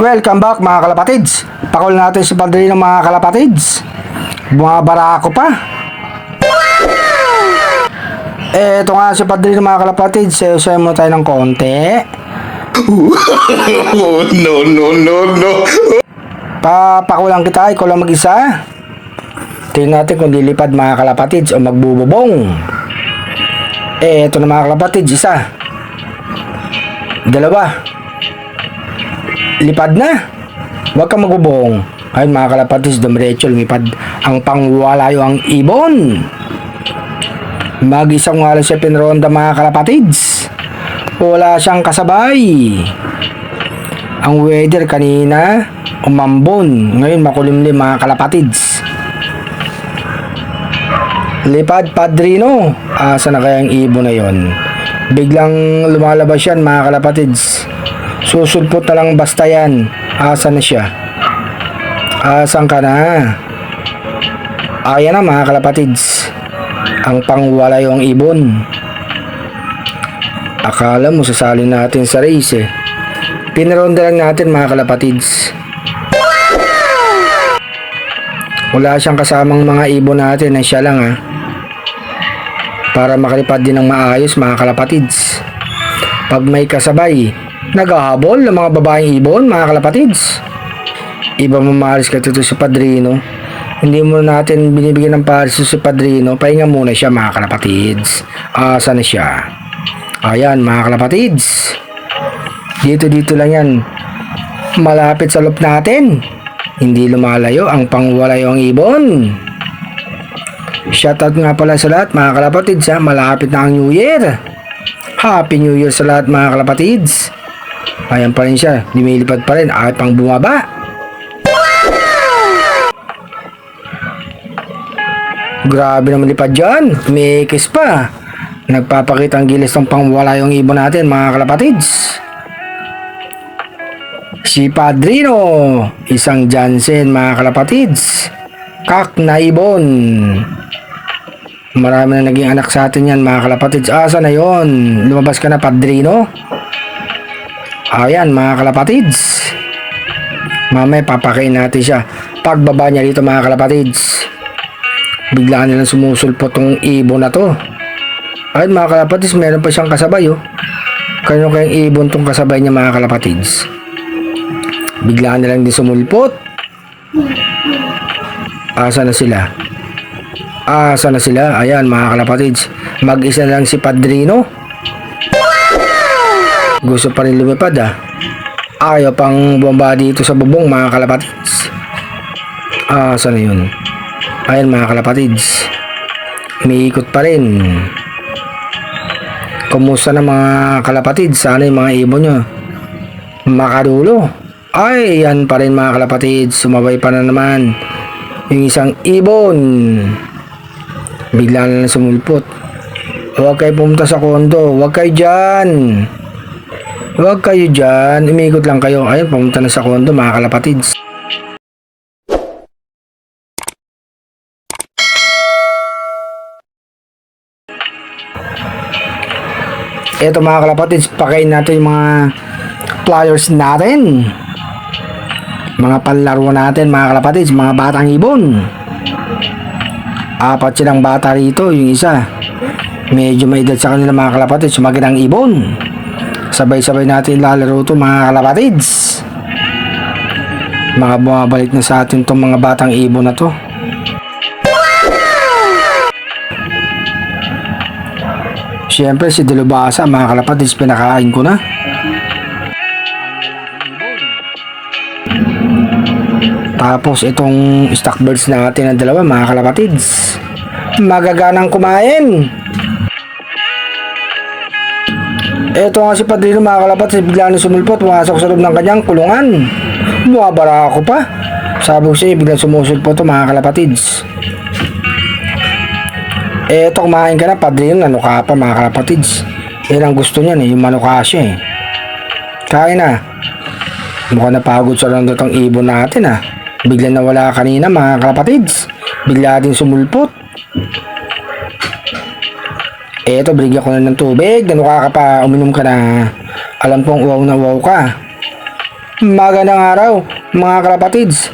Welcome back mga kalapatids. Pakul natin si Padrino mga kalapatids. Bumabara ako pa. Eto nga si Padrino mga kalapatids. Sayo-sayo muna tayo ng konti. No. Papakulang kita, ikaw lang mag-isa. Tingnan natin kung lilipad mga kalapatids o magbububong. Eto na mga kalapatids, isa. Dalawa. Lipad na. Huwag kang magbubong. Ayun mga kalapatids, dumiretso lumipad ang pangwalayo ang ibon. Mag-isang wala siya pinronda mga kalapatids. Wala siyang kasabay. Ang weather kanina umambon, ngayon makulimlim mga kalapatids. Lipad Padrino. Asa na kaya ang ibon na yon? Biglang lumalabas yan mga kalapatids. Susulpot na lang basta yan. Asa na siya? Asan ka na? Ayan na mga kalapatids. Ang pangwalay ang ibon. Akala mo sasali natin sa race eh. Pinaronda lang natin mga kalapatids. Wala siyang kasamang mga ibon natin na siya lang ha. Para makalipad din ng maayos mga kalapatids. Pag may kasabay, naghahabol ng mga babaeng ibon mga kalapatids. Iba mamahalis ka dito si Padrino. Hindi mo natin binibigyan ng paris si Padrino. Pahinga muna siya mga kalapatids. Asa na siya? Ayan mga kalapatids. Dito lang yan. Malapit sa loob natin. Hindi lumalayo ang pangwalayo ang ibon. Shoutout nga pala sa lahat mga kalapatids ha. Malapit na ang New Year. Happy New Year sa lahat mga kalapatids. Ayan pa rin siya. Lumilipad pa rin. Ay pang bumaba. Grabe naman lipad dyan. May kiss pa. Nagpapakita ang gilis ng pangwala yung ibon natin mga kalapatids. Si Padrino. Isang Jansen mga kalapatids. Kak na ibon. Marami na naging anak sa atin yan mga kalapatids. Asa na yon? Lumabas ka na Padrino? Ayan mga kalapatids. Mamaya papakain natin siya. Pagbaba niya dito mga kalapatids, biglaan nilang sumusulpot tong ibon na to. Ayun mga kalapatids, meron pa siyang kasabay oh. Kano kayang ibon tong kasabay niya mga kalapatids? Biglaan nilang din sumulpot. Asa na sila? Asa na sila? Ayan mga kalapatids, mag-isa lang si Padrino. Gusto pa rin lumipad ah. Ayaw pang bumaba dito sa bubong mga kalapatids. Asa na yun? Ayan mga kalapatids, umiikot pa rin. Kumusta na mga kalapatids? Sana yung mga ibon nyo makadulo. Ay yan pa rin mga kalapatids. Sumabay pa na naman yung isang ibon. Bigla na lang sumulpot. Huwag kayo pumunta sa kondo. Huwag kayo dyan. Huwag kayo dyan. Umiikot lang kayo. Ayun, pumunta na sa kondo mga kalapatids. Ito mga kalapatids, pakain natin yung mga flyers natin. Mga panlaro natin mga kalapatids, mga batang ibon. 4 silang bata rito, yung isa medyo may edad sa kanila mga kalapatids, magandang ibon. Sabay-sabay natin lalaro ito mga kalapatids. Mga bumabalik na sa atin itong mga batang ibon na to. Siyempre si Dilubasa mga kalapatids, pinakain ko na. Tapos itong stockbirds natin na dalawa mga kalapatids, magaganang kumain. Ito nga si Padrino mga kalapatids, bigla na sumulpot, pumasok sa loob ng kanyang kulungan. Bumabara ako pa. Sabi ko siya, bigla sumusulpot ito mga kalapatids. Eto, kumain ka na Padrino, nanuka pa mga kalapatids. Yan ang gusto niyan yung manuka siya eh. Kain na. Mukhang napagod sa lang itong ibon natin ah. Bigla nawala kanina mga kalapatids. Bigla din sumulpot. Eto, bigyan ko na ng tubig. Nanuka ka pa, uminom ka na. Alam kong uwaw na uwaw ka. Magandang araw, mga kalapatids.